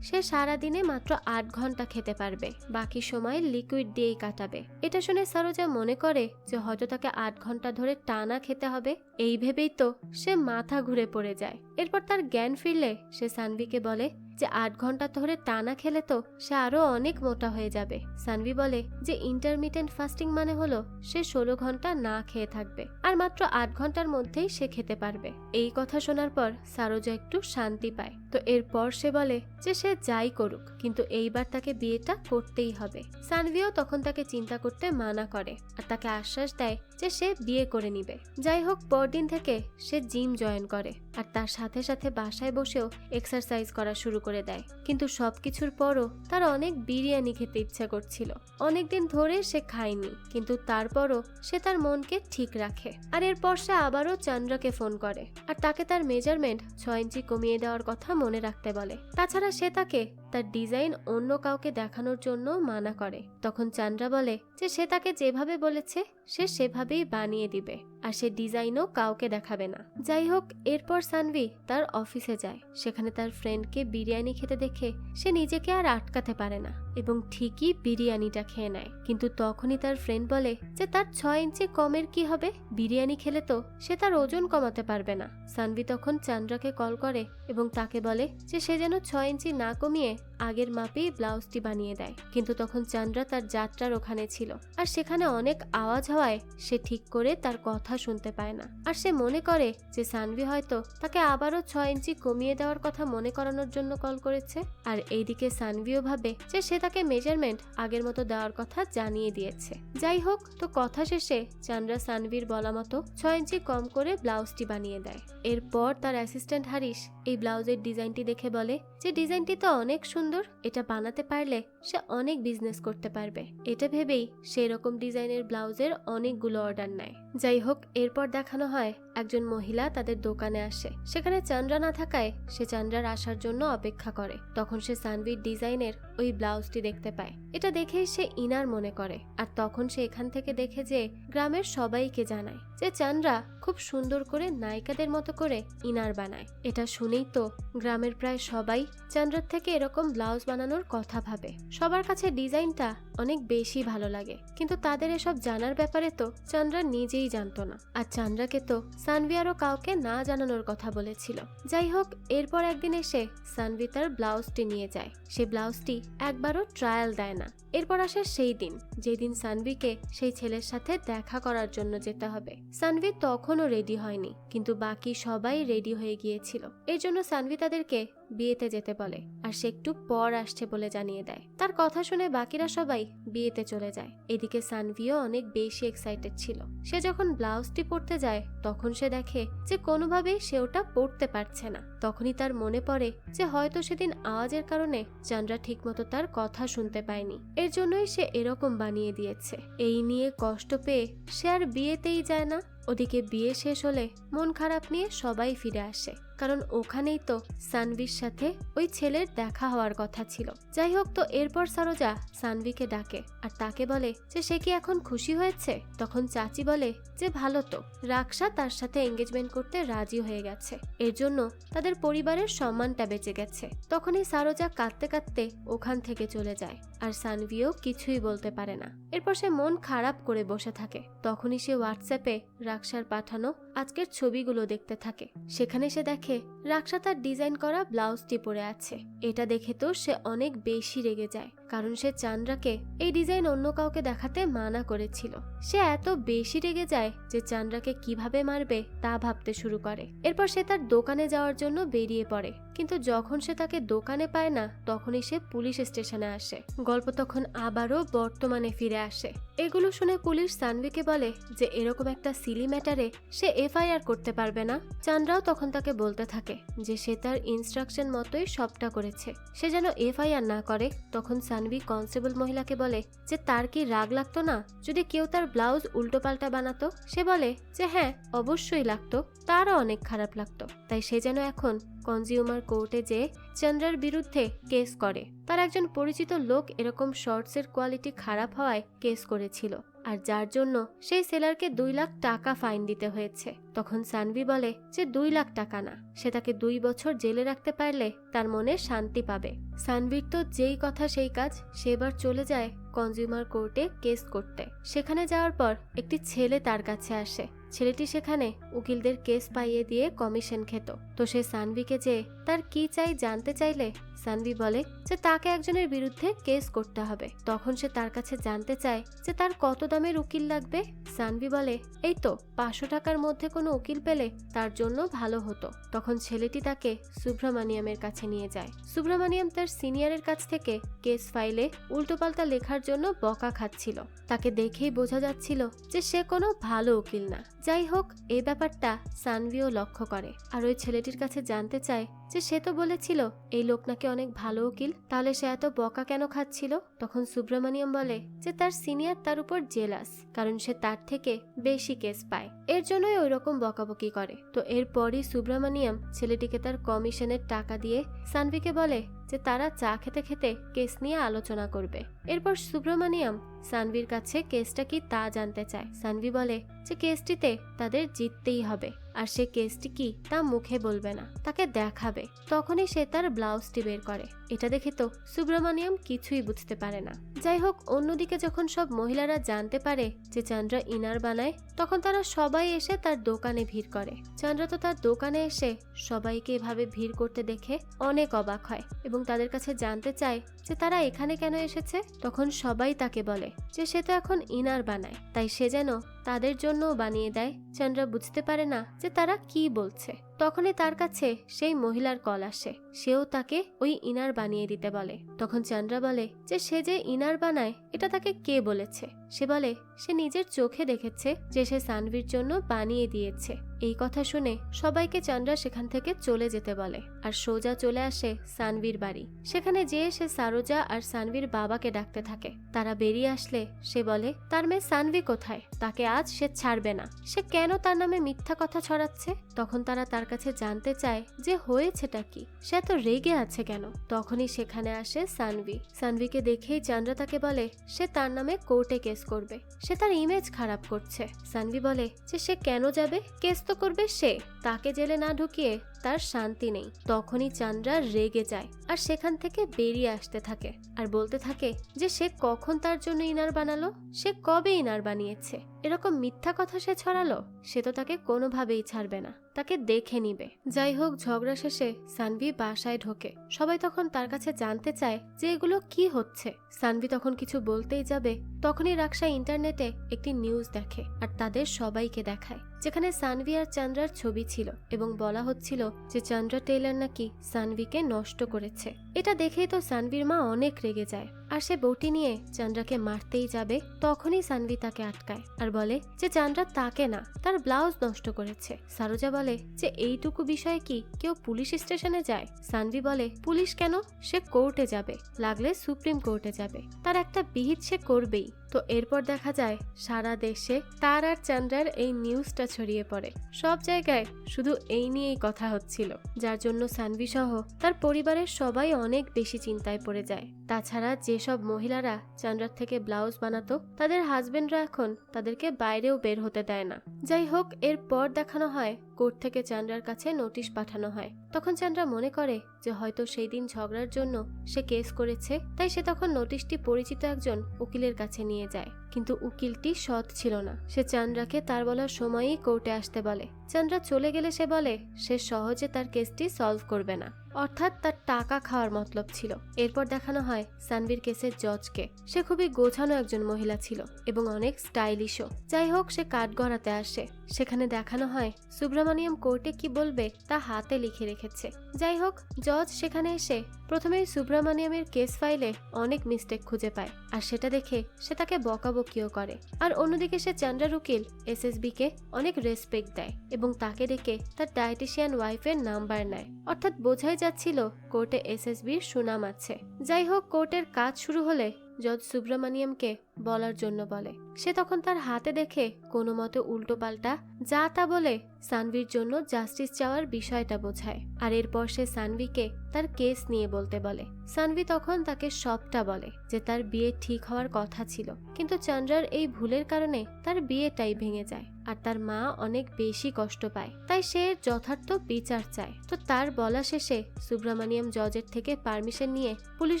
সে সারাদিনে মাত্র 8 ঘন্টা খেতে পারবে, বাকি সময় লিকুইড দিয়েই কাটাবে। এটা শুনে সারোজা মনে করে যে হয়তো তাকে 8 ঘন্টা ধরে টানা খেতে হবে। এই ভেবেই তো সে মাথা ঘুরে পড়ে যায়। এরপর তার জ্ঞান ফিরলে সে সানভিকে বলে যে 8 ঘন্টা ধরে টানা খেলে তো সে আরো অনেক মোটা হয়ে যাবে। সানভি বলে যে ইন্টারমিটেন্ট ফাস্টিং মানে হলো সে 16 ঘন্টা না খেয়ে থাকবে আর মাত্র 8 ঘন্টার মধ্যেই সে খেতে পারবে। এই কথা শোনার পর সারোজা একটু শান্তি পায়। তো এরপর সে বলে যে সে যাই করুক কিন্তু এইবার তাকে বিয়েটা করতেই হবে। সানভিও তখন তাকে চিন্তা করতে মানা করে আর তাকে আশ্বাস দেয় যে সে বিয়ে করে নিবে। যাই হোক, পরদিন থেকে সে জিম জয়েন করে আর তার সাথে সাথে বাসায় বসেও এক্সারসাইজ করা শুরু করে দেয়। কিন্তু সবকিছুর পরও তার অনেক বিরিয়ানি খেতে ইচ্ছা করছিল। অনেকদিন ধরে সে খায়নি, কিন্তু তারপরও সে তার মনকে ঠিক রাখে। আর এরপর সে আবারও চন্দ্রকে ফোন করে আর তাকে তার মেজারমেন্ট 6 ইঞ্চি কমিয়ে দেওয়ার কথা মনে রাখতে বলে। তাছাড়া সে তাকে তার ডিজাইন অন্য কাউকে দেখানোর জন্য মানা করে। তখন চান্দ্রা বলে যে সে তাকে যেভাবে বলেছে সে সেভাবেই বানিয়ে দিবে আর সে ডিজাইনও কাউকে দেখাবে না। যাই হোক, এরপর সানভি তার অফিসে যায়। সেখানে তার ফ্রেন্ডকে বিরিয়ানি খেতে দেখে সে নিজেকে আর আটকাতে পারে না এবং ঠিকই বিরিয়ানিটা খেয়ে নেয়। কিন্তু তখনই তার ফ্রেন্ড বলে যে তার 6 ইঞ্চি কমের কি হবে, বিরিয়ানি খেলে তো সে তার ওজন কমাতে পারবে না। সানভি তখন চান্দ্রাকে কল করে এবং তাকে বলে যে সে যেন 6 ইঞ্চি না কমিয়ে আগের মাপেই ব্লাউজটি বানিয়ে দেয়। কিন্তু তখন চান্দ্রা তার যাত্রার ওখানে ছিল আর সেখানে অনেক আওয়াজ হওয়ায় সে ঠিক করে তার কথা শুনতে পায় না। আর সে মনে করে যে সানভি হয়তো তাকে আবারও 6 ইঞ্চি কমিয়ে দেওয়ার কথা মনে করানোর জন্য কল করেছে। আর এইদিকে সানভিও ভাবে যে সে তাকে মেজারমেন্ট আগের মতো দেওয়ার কথা জানিয়ে দিয়েছে। যাই হোক, তো কথা শেষে চান্দ্রা সানভির বলা মতো 6 ইঞ্চি কম করে ব্লাউজটি বানিয়ে দেয়। এরপর তার অ্যাসিস্ট্যান্ট হারিশ এই ব্লাউজের ডিজাইনটি দেখে বলে যে ডিজাইনটি তো অনেক সুন্দর, এটা বানাতে পারলে সে অনেক বিজনেস করতে পারবে। এটা ভেবেই সে এরকম ডিজাইনের ব্লাউজের অনেকগুলো অর্ডার নেয়। যাই হোক, এরপর দেখানো হয় একজন মহিলা তাদের দোকানে আসে। সেখানে চান্দ্রা না থাকায় সে চান্দ্রার আসার জন্য অপেক্ষা করে। তখন সে সানভির ডিজাইনের ওই ব্লাউজটি দেখতে পায়। এটা দেখেই সে ইনার মনে করে আর তখন সে এখান থেকে দেখে যে গ্রামের সবাইকে জানায় যে চান্দ্রা খুব সুন্দর করে নায়িকাদের মতো করে ইনার বানায়। এটা শুনেই তো গ্রামের প্রায় সবাই চান্দ্রার থেকে এরকম ব্লাউজ বানানোর কথা ভাবে। সবার কাছে ডিজাইনটা অনেক বেশি ভালো লাগে, কিন্তু তাদের এসব জানার ব্যাপারে তো চান্দ্রা নিজেই জানতো না। আর চান্দ্রাকে তো সানভি আরো কাউকে না জানানোর কথা বলেছিল। যাই হোক, এরপর একদিন এসে সানভি তার ব্লাউজটি নিয়ে যায়। সে ব্লাউজটি একবারও ট্রায়াল দেয় না। এরপর আসে সেই দিন যেদিন সানভিকে সেই ছেলের সাথে দেখা করার জন্য যেতে হবে। সানভি তখনও রেডি হয়নি, কিন্তু বাকি সবাই রেডি হয়ে গিয়েছিল। এর জন্য সানভি তাদেরকে বিয়েতে যেতে বলে আর সে একটু পর আসছে বলে জানিয়ে দেয়। তার কথা শুনে বাকিরা সবাই বিয়েতে চলে যায়। এদিকে সানভিও অনেক বেশি এক্সাইটেড ছিল। সে যখন ব্লাউজটি পরতে যায় তখন সে দেখে যে কোনোভাবেই সে ওটা পরতে পারছে না। তখনই তার মনে পড়ে যে হয়তো সেদিন আওয়াজের কারণে চান্দ্রা ঠিকমতো তার কথা শুনতে পায়নি, এর জন্যই সে এরকম বানিয়ে দিয়েছে। এই নিয়ে কষ্ট পেয়ে সে আর বিয়েতেই যায় না। ওদিকে বিয়ে শেষ হলে মন খারাপ নিয়ে সবাই ফিরে আসে, কারণ ওখানেই তো সানভির সাথে ওই ছেলের দেখা হওয়ার কথা ছিল। যাই হোক, তো এরপর সারোজা সানভিকে ডাকে আর তাকে বলে যে সে কি এখন খুশি হয়েছে। তখন চাচি বলে যে ভালো তো, রাক্সা তার সাথে এঙ্গেজমেন্ট করতে রাজি হয়ে গেছে, এর জন্য তাদের পরিবারের সম্মানটা বেঁচে গেছে। তখনই সারোজা কাঁদতে কাঁদতে ওখান থেকে চলে যায় আর সানভিও কিছুই বলতে পারে না। এরপর সে মন খারাপ করে বসে থাকে। তখনই সে হোয়াটসঅ্যাপে রাক্সার পাঠানো আজকের ছবিগুলো দেখতে থাকে। সেখানে সে দেখে রাক্সা তার ডিজাইন করা ব্লাউজটি পরে আছে। এটা দেখে তো সে অনেক বেশি রেগে যায়, কারণ সে চান্দ্রাকে এই ডিজাইন অন্য কাউকে দেখাতে মানা করেছিল। সে এত বেশি রেগে যায় যে চান্দ্রাকে কিভাবে মারবে তা ভাবতে শুরু করে। এরপর সে তার দোকানে যাওয়ার জন্য বেরিয়ে পড়ে, কিন্তু যখন সে তাকে দোকানে পায় না তখনই সে পুলিশ স্টেশনে আসে। গল্প তখন আবারও বর্তমানে ফিরে আসে। এগুলো শুনে পুলিশ সানভিকে বলে যে এরকম একটা সিলি ম্যাটারে সে এফআইআর করতে পারবে না। চান্দ্রাও তখন তাকে বলতে থাকে যে সে তার ইনস্ট্রাকশন মতোই সবটা করেছে, সে যেন এফআইআর না করে। তখন সানভি কনস্টেবল মহিলাকে বলে যে তার কি রাগ লাগতো না যদি কেউ তার ব্লাউজ উল্টোপাল্টা বানাতো। সে বলে যে হ্যাঁ, অবশ্যই লাগতো, তারও অনেক খারাপ লাগতো। তাই সে যেন এখন কনজিউমার কোর্টে যে চন্দ্রার বিরুদ্ধে কেস করে। তার একজন পরিচিত লোক এরকম শর্টসের কোয়ালিটি খারাপ হওয়ায় কেস করেছিল, আর যার জন্য সেই সেলারকে 2 লাখ টাকা ফাইন দিতে হয়েছে। তখন সানভি বলে যে 2 লাখ টাকা না, সে তাকে 2 বছর জেলে রাখতে পারলে তার মনে শান্তি পাবে। সানভির তো যেই কথা সেই কাজ, সে এবার চলে যায় কনজিউমার কোর্টে কেস করতে। সেখানে যাওয়ার পর একটি ছেলে তার কাছে আসে। ছেলেটি সেখানে উকিলদের কেস পাইয়ে দিয়ে কমিশন খেত। তো সে সানভিকে যে তার কি চাই জানতে চাইলে সানভি বলে যে তাকে একজনের বিরুদ্ধে কেস করতে হবে। তখন সে তার কাছে জানতে চায় যে তার কত দামের উকিল লাগবে। সানভি বলে এই তো 500 টাকার মধ্যে কোনো উকিল পেলে তার জন্য ভালো হতো। তখন ছেলেটি তাকে সুব্রামানিয়ামের কাছে নিয়ে যায়। সুব্রামানিয়াম তার সিনিয়রের কাছ থেকে কেস ফাইলে উল্টোপাল্টা লেখার জন্য বকা খাচ্ছিল। তাকে দেখেই বোঝা যাচ্ছিল যে সে কোনো ভালো উকিল না। যাই হোক, এই ব্যাপারটা সানভিও লক্ষ্য করে আর ওই ছেলেটির কাছে জানতে চায় যে সে তো বলেছিল এই লোক নাকি অনেক ভালো উকিল, তাহলে সে এত বকা কেন খাচ্ছিল। তখন সুব্রামানিয়াম বলে যে তার সিনিয়র তার উপর জেলাস, কারণ সে তার থেকে বেশি কেস পায়, এর জন্যই ওই রকম বকাবকি করে। তো এরপরই সুব্রামানিয়াম ছেলেটিকে তার কমিশনের টাকা দিয়ে সানভিকে বলে যে তারা চা খেতে খেতে কেস নিয়ে আলোচনা করবে। এরপর সুব্রামানিয়াম সানভির কাছে কেসটা কি তা জানতে চায়। সানভি বলে যে কেসটিতে তাদের জিততেই হবে, আর সে কেসটি কি তা মুখে বলবে না, তাকে দেখাবে। তখনই সে তার ব্লাউজটি বের করে। এটা দেখে তো সুব্রামানিয়াম কিছুই বুঝতে পারে না। যাই হোক, অন্যদিকে যখন সব মহিলারা জানতে পারে যে চন্দ্রা ইনার বানায়, তখন তারা সবাই এসে তার দোকানে ভিড় করে। চন্দ্রা তো তার দোকানে এসে সবাইকে এভাবে ভিড় করতে দেখে অনেক অবাক হয় এবং তাদের কাছে জানতে চায় যে তারা এখানে কেন এসেছে। তখন সবাই তাকে বলে যে সে তো এখন ইনার বানায়, তাই সে যেন তাদের জন্যও বানিয়ে দেয়। চন্দ্রা বুঝতে পারে না যে তারা কি বলছে। তখনই তার কাছে সেই মহিলার কল আসে, সেও তাকে ওই ইনার বানিয়ে দিতে বলে। তখন চন্দ্রা বলে যে সে যে ইনার বানায় এটা তাকে কে বলেছে। সে বলে সে নিজের চোখে দেখেছে যে সে সানভির জন্য বানিয়ে দিয়েছে। এই কথা শুনে সবাইকে চন্দ্রা সেখান থেকে চলে যেতে বলে আর সোজা চলে আসে সানভির বাড়ি। সেখানে যেয়ে সে সারোজা আর সানভির বাবাকে ডাকতে থাকে। তারা বেরিয়ে আসলে সে বলে তার মেয়ে সানভি কোথায়, তাকে আজ সে ছাড়বে না, সে কেন তার নামে মিথ্যা কথা ছড়াচ্ছে। তখন তারা তার কাছে জানতে চায় যে হয়েছেটা কি, সে এত রেগে আছে কেন। তখনই সেখানে আসে সানভি। সানভিকে দেখেই চন্দ্রা তাকে বলে সে তার নামে কোর্টে কেস করবে, সে তার ইমেজ খারাপ করছে। সানভি বলে যে সে কেন যাবে, কেস তো করবে সে, তাকে জেলে না ঢুকিয়ে তার শান্তি নেই। তখনই চন্দ্রা রেগে যায় আর সেখান থেকে বেরিয়ে আসতে থাকে আর বলতে থাকে যে সে কখন তার জন্য ইনার বানালো, সে কবে ইনার বানিয়েছে, এরকম মিথ্যা কথা সে ছড়ালো, সে তো তাকে কোনোভাবেই ছাড়বে না, তাকে দেখে নিবে। যাই হোক, ঝগড়া শেষে সানভি বাসায় ঢোকে। সবাই তখন তার কাছে জানতে চায় যে এগুলো কি হচ্ছে। সানভি তখন কিছু বলতেই যাবে, তখনই রাক্সা ইন্টারনেটে একটি নিউজ দেখে আর তাদের সবাইকে দেখায়, যেখানে সানভি আর চন্দ্রার ছবি ছিল এবং বলা হচ্ছিল যে চন্দ্রা টেইলার নাকি সানভিকে নষ্ট করেছে। এটা দেখেই তো সানভির মা অনেক রেগে যায় আর সে বটি নিয়ে চন্দ্রাকে মারতেই যাবে। তখনই সানভি তাকে আটকায় আর বলে যে চন্দ্রা তাকে না, তার ব্লাউজ নষ্ট করেছে। সারোজা বলে যে এইটুকু বিষয়ে কি কেউ পুলিশ স্টেশনে যায়। সানভি বলে পুলিশ কেন, সে কোর্টে যাবে, লাগলে সুপ্রিম কোর্টে যাবে, তার একটা বিহিত সে করবেই। তো এরপর দেখা যায় সারা দেশে তার আর চন্দ্রার এই নিউজটা ছড়িয়ে পড়ে। সব জায়গায় শুধু এই নিয়েই কথা হচ্ছিল, যার জন্য সানভি সহ তার পরিবারের সবাই অনেক বেশি চিন্তায় পড়ে যায়। তাছাড়া যেসব মহিলারা চন্দ্রার থেকে ব্লাউজ বানাতো তাদের হাজবেন্ডরা এখন তাদেরকে বাইরেও বের হতে দেয় না। যাই হোক, এরপর দেখানো হয় কোর্ট থেকে চন্দ্রার কাছে নোটিশ পাঠানো হয়। তখন চন্দ্রা মনে করে যে হয়তো সেই দিন ঝগড়ার জন্য সে কেস করেছে, তাই সে তখন নোটিশটি পরিচিত একজন উকিলের কাছে নিয়ে যায়। কিন্তু উকিলটি সৎ ছিল না, সে চন্দ্রাকে তার বলার সময়ই কোর্টে আসতে বলে। চন্দ্রা চলে গেলে সে বলে সে সহজে তার কেসটি সলভ করবে না, অর্থাৎ তার টাকা খাওয়ার মতলব ছিল। এরপর দেখানো হয় সানভির কেসের জজকে। সে খুবই গোছানো একজন মহিলা ছিল এবং অনেক স্টাইলিশও। যাই হোক, সে কাঠগড়াতে আসে। সেখানে দেখানো হয় সুব্রামানিয়াম কোর্টে কি বলবে তা হাতে লিখে রেখেছে। যাই হোক, জজ সেখানে এসে প্রথমেই সুব্রামানিয়ামের কেস ফাইলে অনেক মিস্টেক খুঁজে পায় আর সেটা দেখে সে তাকে বকাবকিও করে। আর অন্যদিকে সে চন্দ্রার উকিল এসএসবি কে অনেক রেসপেক্ট দেয় এবং তাকে ডেকে তার ডায়েটিশিয়ান ওয়াইফের নাম্বার নেয়, অর্থাৎ বোঝাই যাচ্ছিল কোর্টে এসএসবির সুনাম আছে। যাই হোক, কোর্টের কাজ শুরু হলে জজ সুব্রামানিয়ামকে বলার জন্য বলে। সে তখন তার হাতে দেখে কোনো মতে উল্টো পাল্টা যা তা বলে সানভির জন্য জাস্টিস চাওয়ার বিষয়টা বোঝায়। আর এরপর সে সানভিকে তার কেস নিয়ে বলতে বলে। সানভি তখন তাকে সবটা বলে যে তার বিয়ে ঠিক হওয়ার কথা ছিল, কিন্তু চন্দ্রার এই ভুলের কারণে তার বিয়েটাই ভেঙে যায় আর তার মা অনেক বেশি কষ্ট পায়, তাই সে যথার্থ বিচার চায়। তো তার বলা শেষে সুব্রামানিয়াম জজের থেকে পারমিশন নিয়ে পুলিশ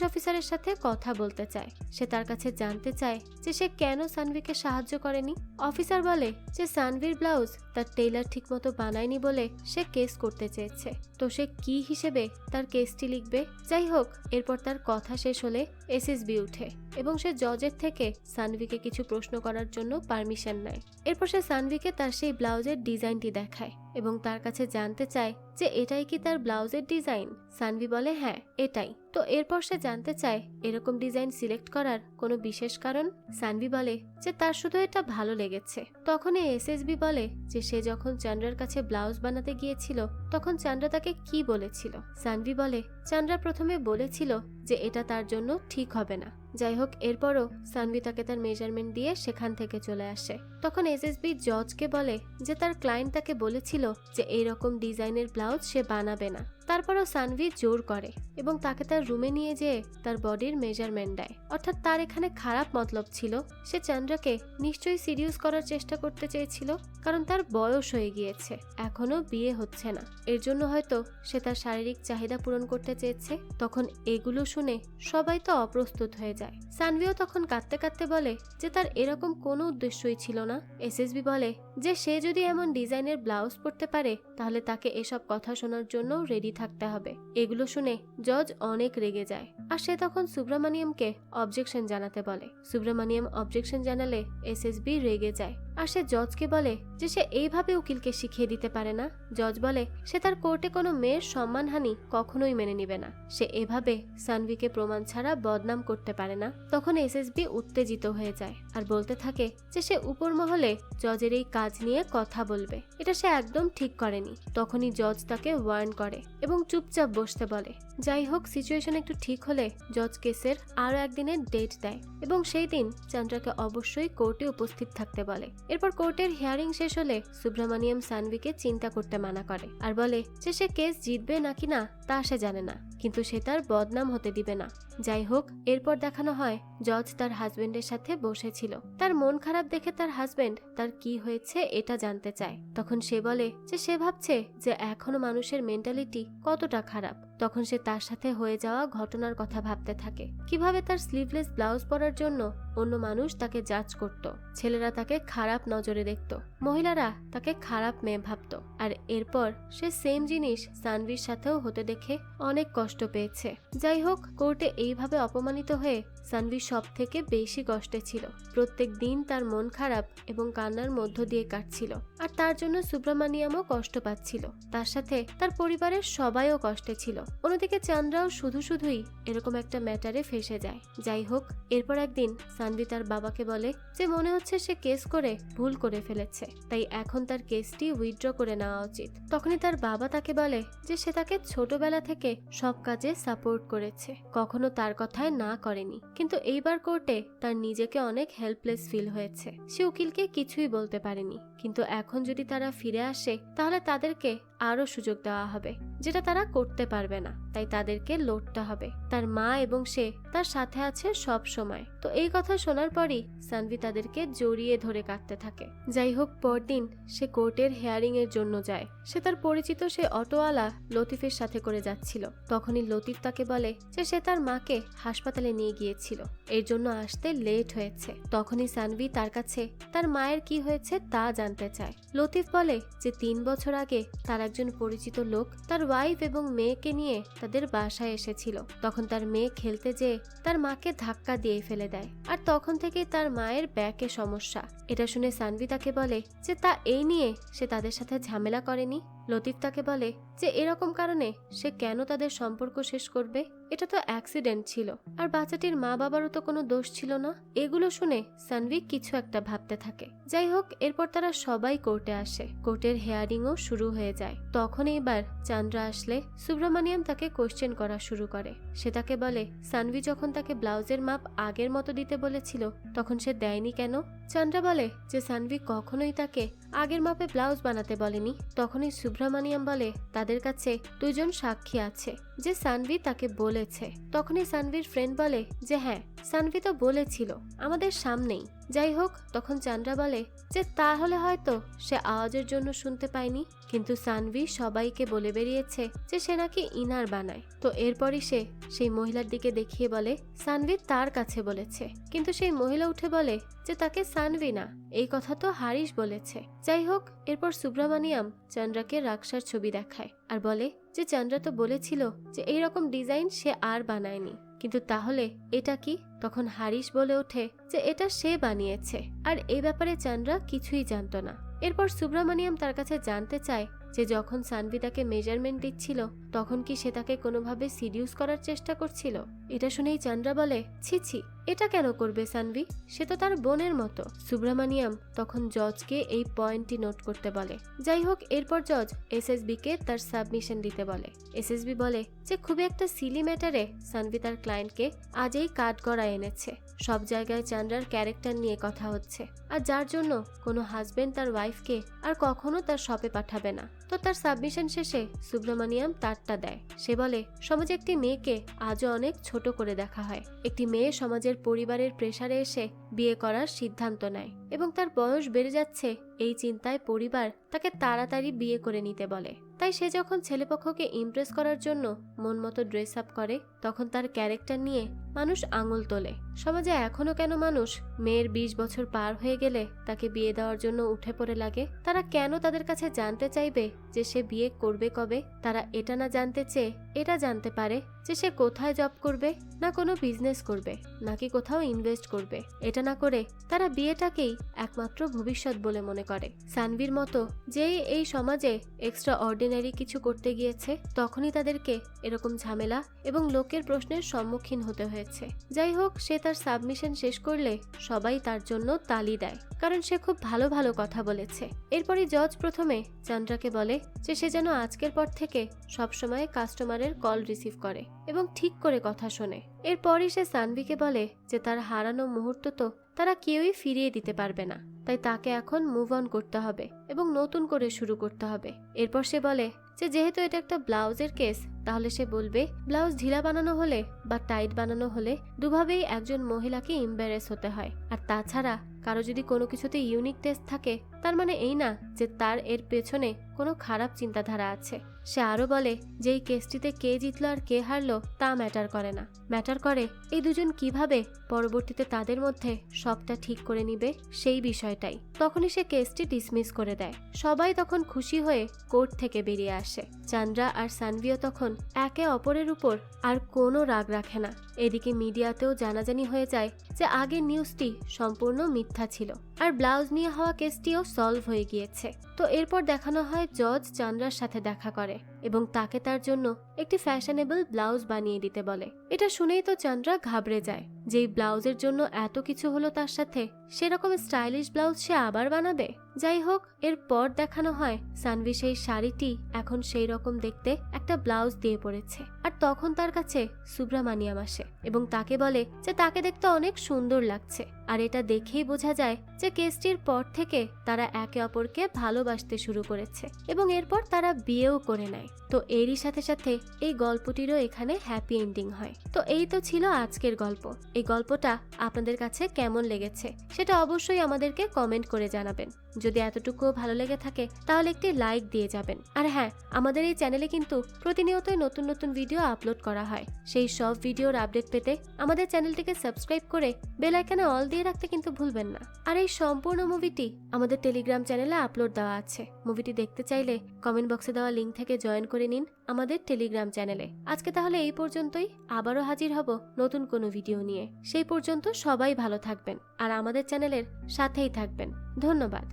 অফিসারের সাথে কথা বলতে চায়। সে তার কাছে জানতে চায় যে সে কেন সানভিকে সাহায্য করেনি। অফিসার বলে যে সানভির ব্লাউজ তার টেইলার ঠিকমতো বানায়নি বলে সে কেস করতে চেয়েছে, তো সে কি হিসেবে তার কেসটি লিখবে। যাই হোক, এরপর তার কথা শেষ হলে এসএসবি উঠে এবং সে জজের থেকে সানভিকে কিছু প্রশ্ন করার জন্য পারমিশন নেয়। এরপর সে সানভিকে তার সেই ব্লাউজের ডিজাইনটি দেখায় এবং তার কাছে জানতে চায় যে এটাই কি তার ব্লাউজের ডিজাইন। সানভি বলে হ্যাঁ এটাই। তো এরপর সে জানতে চায় এরকম ডিজাইন সিলেক্ট করার কোনো বিশেষ কারণ। সানভি বলে যে তার শুধু এটা ভালো লেগেছে। তখন এসএসবি বলে যে সে যখন চন্দ্রার কাছে ব্লাউজ বানাতে গিয়েছিল তখন চন্দ্রা তাকে কি বলেছিল। সানভি বলে চন্দ্রা প্রথমে বলেছিল যে এটা তার জন্য ঠিক হবে না। যাই হোক, এরপরও সানভি তাকে তার মেজারমেন্ট দিয়ে সেখান থেকে চলে আসে। তখন এসএসবি জজকে বলে যে তার ক্লায়েন্ট তাকে বলেছিল যে এইরকম ডিজাইনের ব্লাউজ সে বানাবে না। তারপরও সানভি জোর করে এবং তাকে তার রুমে নিয়ে যেয়ে তার বডির মেজারমেন্ট দেয়। অর্থাৎ তার এখানে খারাপ মতলব ছিল। সে চন্দ্রাকে নিশ্চয়ই সিরিয়াস করার চেষ্টা করতে চেয়েছিল, কারণ তার বয়স হয়ে গিয়েছে, এখনো বিয়ে হচ্ছে না, এর জন্য হয়তো সে তার শারীরিক চাহিদা পূরণ করতে চেয়েছে। তখন এগুলো শুনে সবাই তো অপ্রস্তুত হয়ে যায়। সানভিও তখন কাঁদতে কাঁদতে বলে যে তার এরকম কোনো উদ্দেশ্যই ছিল না। এসএসবি বলে যে সে যদি এমন ডিজাইনের ব্লাউজ পরতে পারে তাহলে তাকে এসব কথা শোনার জন্য রেডি থাকতে হবে। এগুলো শুনে জজ অনেক রেগে যায় আর সে তখন সুব্রমণিয়ামকে অবজেকশন জানাতে বলে। সুব্রমণিয়াম অবজেকশন জানালে এসএসবি রেগে যায় আর সে জজকে বলে যে সে এইভাবে উকিলকে শিখিয়ে দিতে পারে না। জজ বলে সে তার কোর্টে কোনো মেয়ের সম্মানহানি কখনোই মেনে নিবে না, সে এভাবে সানভিকে প্রমাণ ছাড়া বদনাম করতে পারে না। তখন এসএসবি উত্তেজিত হয়ে যায় আর বলতে থাকে যে সে উপর মহলে জজের এই কাজ নিয়ে কথা বলবে, এটা সে একদম ঠিক করেনি। তখনই জজ তাকে ওয়ার্ন করে এবং চুপচাপ বসতে বলে। যাই হোক, সিচুয়েশন একটু ঠিক হলে জজ কেসের আরো একদিনের ডেট দেয় এবং সেই দিন চন্দ্রাকে অবশ্যই কোর্টে উপস্থিত থাকতে বলে। এরপর কোর্টের হিয়ারিং শেষ হলে সুব্রমণিয়াম সানভিকে চিন্তা করতে মানা করে আর বলে যে সে কেস জিতবে নাকি না তা সে জানে না, কিন্তু সে তার বদনাম হতে দিবে না। যাই হোক, এরপর দেখানো হয় জজ তার হাজবেন্ডের সাথে বসেছিল। তার মন খারাপ দেখে তার হাজবেন্ড তার কি হয়েছে এটা জানতে চায়। তখন সে বলে যে সে ভাবছে যে এখনো মানুষের মেন্টালিটি কতটা খারাপ। তখন সে তার সাথে হয়ে যাওয়া ঘটনার কথা ভাবতে থাকে, কিভাবে তার স্লিভলেস ব্লাউজ পরার জন্য অন্য মানুষ তাকে জাজ করত, ছেলেরা তাকে খারাপ নজরে দেখত, মহিলারা তাকে খারাপ মেয়ে ভাবত। আর এরপর সে সেম জিনিস সানভির সাথেও হতে দেখে অনেক কষ্ট পেয়েছে। যাই হোক, কোর্টে এইভাবে অপমানিত হয়ে সানভি সব থেকে বেশি কষ্টে ছিল। প্রত্যেক দিন তার মন খারাপ এবং কান্নার মধ্য দিয়ে কাটছিল আর তার জন্য সুব্রমণিয়ামও কষ্ট পাচ্ছিল, তার সাথে তার পরিবারের সবাইও কষ্টে ছিল। অন্যদিকে চন্দ্রাও শুধুই এরকম একটা ম্যাটারে ফেসে যায়। যাই হোক, এরপর একদিন সানভি তার বাবাকে বলে যে মনে হচ্ছে সে কেস করে ভুল করে ফেলেছে, তাই এখন তার কেসটি উইথড্র করে নেওয়া উচিত। তখনই তার বাবা তাকে বলে যে সে তাকে ছোটবেলা থেকে সব কাজে সাপোর্ট করেছে, কখনো তার কথায় না করেনি, কিন্তু এইবার কোর্টে তার নিজেকে অনেক হেল্পলেস ফিল হয়েছে। সে উকিলকে কিছুই বলতে পারেনি, কিন্তু এখন যদি তারা ফিরে আসে তাহলে তাদেরকে আরো সুযোগ দেওয়া হবে, যেটা তারা করতে পারবে না, তাই তাদেরকে লড়তে হবে। তার মা এবং সে তার সাথে আছে সব সময়। তো এই কথা শোনার পরই সানভি তাদেরকে জড়িয়ে ধরে কাঁদতে থাকে। যাই হোক, পরদিন সে কোর্টের হিয়ারিং এর জন্য যায়। সে তার পরিচিত সে অটোওয়ালা লতিফের সাথে করে যাচ্ছিল। তখনই লতিফ তাকে বলে যে সে তার মাকে হাসপাতালে নিয়ে গিয়েছিল, এর জন্য আসতে লেট হয়েছে। তখনই সানভি তার কাছে তার মায়ের কি হয়েছে তা জানতে চায়। লতিফ বলে যে 3 বছর আগে তার একজন পরিচিত লোক তার ওয়াইফ এবং মেয়েকে নিয়ে তাদের বাসায় এসেছিল। তখন তার মেয়ে খেলতে যেয়ে তার মাকে ধাক্কা দিয়ে ফেলে দেয় আর তখন থেকে তার মায়ের ব্যাকে সমস্যা। এটা শুনে সানভি তাকে বলে যে তা এই নিয়ে সে তাদের সাথে ঝামেলা করেনি। লতিফ তাকে বলে যে এরকম কারণে সে কেন তাদের সম্পর্ক শেষ করবে, এটা তো অ্যাক্সিডেন্ট ছিল আর বাচ্চাটির মা বাবারও তো কোনো দোষ ছিল না। এগুলো শুনে সানভি কিছু একটা ভাবতে থাকে। যাই হোক, এরপর তারা সবাই কোর্টে আসে। কোর্টের হিয়ারিংও শুরু হয়ে যায়। তখন এইবার চন্দ্রা আসলে সুব্রমণিয়াম তাকে কোশ্চেন করা শুরু করে। সে তাকে বলে সানভি যখন তাকে ব্লাউজের মাপ আগের মতো দিতে বলেছিল তখন সে দেয়নি কেন। চন্দ্রা বলে যে সানভি কখনোই তাকে আগের মাপে ব্লাউজ বানাতে বলেনি। তখনই সুব্রমণিয়াম বলে তাদের কাছে 2 জন সাক্ষী আছে যে সানভি তাকে বলেছে। তখনই সানভির ফ্রেন্ড বলে যে হ্যাঁ, সানভি তো বলেছিল আমাদের সামনেই, যাই হোক, তখন চান্দ্রা বলে যে তাহলে হয়তো সে আওয়াজের জন্য শুনতে পায়নি, কিন্তু সানভি সবাইকে বলে বেরিয়েছে যে সে নাকি ইনার বানায়। তো এরপরই সে সেই মহিলার দিকে দেখিয়ে বলে সানভি তার কাছে বলেছে, কিন্তু সেই মহিলা উঠে বলে যে তাকে সানভি না, এই কথা তো হারিশ বলেছে। যাই হোক, এরপর সুব্রামানিয়াম চন্দ্রাকে রাক্সার ছবি দেখায় আর বলে যে চন্দ্রা তো বলেছিল যে এইরকম ডিজাইন সে আর বানায়নি, কিন্তু তাহলে এটা কি? তখন হারিশ বলে ওঠে যে এটা সে বানিয়েছে, আর এই ব্যাপারে চন্দ্রা কিছুই জানতো না। এরপর সুব্রামানিয়াম তার কাছে জানতে চায় যে যখন সানভি তাকে মেজারমেন্ট দিচ্ছিল তখন কি সে তাকে কোনোভাবে সিডিউস করার চেষ্টা করছিল। এটা শুনেই চন্দ্রা বলে ছি ছি, এটা কেন করবে সানভি, সে তো তার বোনের মতো। সুব্রামানিয়াম তখন জজকে এই পয়েন্টটি নোট করতে বলে। যাই হোক, এরপর জজ এসএসবি কে তার সাবমিশন দিতে বলে। এসএসবি বলে যে খুবই একটা সিলি ম্যাটারে সানভি তার ক্লায়েন্টকে আজই কাট করা এনেছে। সব জায়গায় চন্দ্রার ক্যারেক্টার নিয়ে কথা হচ্ছে, আর যার জন্য কোনো হাজবেন্ড তার ওয়াইফকে আর কখনো তার শপে পাঠাবে না। তো তার সাবমিশন শেষে সুব্রামানিয়াম তারটা দেয়। সে বলে সমাজে একটি মেয়েকে আজও অনেক ছোট করে দেখা হয়। একটি মেয়ে সমাজের পরিবারের প্রেসারে এসে বিয়ে করার সিদ্ধান্ত নেয় এবং তার বয়স বেড়ে যাচ্ছে, এই চিন্তায় পরিবার তাকে তাড়াতাড়ি বিয়ে করে নিতে বলে। তাই সে যখন ছেলেপক্ষকে ইমপ্রেস করার জন্য মন মতো ড্রেস আপ করে তখন তার ক্যারেক্টার নিয়ে মানুষ আঙুল তোলে। সমাজে এখনো কেন মানুষ মেয়ের 20 বছর পার হয়ে গেলে তাকে বিয়ে দেওয়ার জন্য উঠে পড়ে লাগে? তারা কেন তাদের কাছে জানতে চাইবে যে সে বিয়ে করবে কবে? তারা এটা না জানতে চেয়ে এটা জানতে পারে যে সে কোথায় জব করবে, না কোনো বিজনেস করবে, নাকি কোথাও ইনভেস্ট করবে। এটা না করে তারা বিয়েটাকেই একমাত্র ভবিষ্যৎ বলে মনে করে। সানভির মতো যেই এই সমাজে এক্সট্রা অর্ডিনারি কিছু করতে গিয়েছে তখনই তাদেরকে এরকম ঝামেলা এবং লোকের প্রশ্নের সম্মুখীন হতে হয়েছে। যাই হোক, সে তার সাবমিশন শেষ করলে সবাই তার জন্য তালি দেয়, কারণ সে খুব ভালো ভালো কথা বলেছে। এরপরই জজ প্রথমে চন্দ্রাকে বলে যে সে যেন আজকের পর থেকে সবসময় কাস্টমারের কল রিসিভ করে এবং ঠিক করে কথা শোনে। এরপরই সে সানভিকে বলে যে তার হারানো মুহূর্ত তো তারা কেউই ফিরিয়ে দিতে পারবে না, তাই তাকে এখন মুভ অন করতে হবে এবং নতুন করে শুরু করতে হবে। এরপর সে বলে যে যেহেতু এটা একটা ব্লাউজের কেস, তাহলে সে বলবে ব্লাউজ ঢিলা বানানো হলে বা টাইট বানানো হলে দুভাবেই একজন মহিলাকে এম্বারেস হতে হয়। আর তাছাড়া কারো যদি কোনো কিছুতে ইউনিক টেস্ট থাকে তার মানে এই না যে তার এর পেছনে কোনো খারাপ চিন্তাধারা আছে। সে আরো বলে যে এই কেসটিতে কে জিতলো আর কে হারলো তা ম্যাটার করে না, ম্যাটার করে এই দুজন কিভাবে পরবর্তীতে তাদের মধ্যে সবটা ঠিক করে নিবে সেই বিষয়টাই। তখনই সে কেসটি ডিসমিস করে দেয়। সবাই তখন খুশি হয়ে কোর্ট থেকে বেরিয়ে আসে। চন্দ্রা আর সানভিও তখন একে অপরের উপর আর কোনো রাগ রাখে না। এদিকে মিডিয়াতেও জানাজানি হয়ে যায় যে আগের নিউজটি সম্পূর্ণ মিথ্যা ছিল, আর ব্লাউজ নিয়ে হওয়া কেসটিও সলভ হয়ে গিয়েছে। তো এরপর দেখানো হয় জজ চন্দ্রার সাথে দেখা করে এবং তাকে তার জন্য একটি ফ্যাশনেবল ব্লাউজ বানিয়ে দিতে বলে। এটা শুনেই তো চন্দ্রা ঘাবড়ে যায়, যেই ব্লাউজের জন্য এত কিছু হলো তার সাথে, সেরকম স্টাইলিশ ব্লাউজ সে আবার বানাবে। যাই হোক, এরপর দেখানো হয় সানভি সেই শাড়িটি এখন সেই রকম দেখতে একটা ব্লাউজ দিয়ে পড়েছে, আর তখন তার কাছে সুব্রামানিয়াম আসে এবং তাকে বলে যে তাকে দেখতে অনেক সুন্দর লাগছে। আর এটা দেখেই বোঝা যায় যে কেসটির পর থেকে তারা একে অপরকে ভালোবাসতে শুরু করেছে এবং এরপর তারা বিয়েও করে নেয়। তো এরই সাথে সাথে এই গল্পটিরও এখানে হ্যাপি এন্ডিং হয়। তো এই তো ছিল আজকের গল্প। এই গল্পটা আপনাদের কাছে কেমন লেগেছে সেটা অবশ্যই আমাদেরকে কমেন্ট করে জানাবেন। যদি এতটুকুও ভালো লেগে থাকে তাহলে একটি লাইক দিয়ে যাবেন। আর হ্যাঁ, আমাদের এই চ্যানেলে কিন্তু প্রতিনিয়তই নতুন নতুন ভিডিও আপলোড করা হয়। সেই সব ভিডিওর আপডেট পেতে আমাদের চ্যানেলটিকে সাবস্ক্রাইব করে বেল আইকনে অল দিয়ে রাখতে কিন্তু ভুলবেন না। আর এই সম্পূর্ণ মুভিটি আমাদের টেলিগ্রাম চ্যানেলে আপলোড দেওয়া আছে। মুভিটি দেখতে চাইলে কমেন্ট বক্সে দেওয়া লিঙ্ক থেকে জয়েন করে নিন আমাদের টেলিগ্রাম চ্যানেলে। আজকে তাহলে এই পর্যন্তই, আবারও হাজির হব নতুন কোনো ভিডিও নিয়ে। সেই পর্যন্ত সবাই ভালো থাকবেন আর আমাদের চ্যানেলের সাথেই থাকবেন। ধন্যবাদ।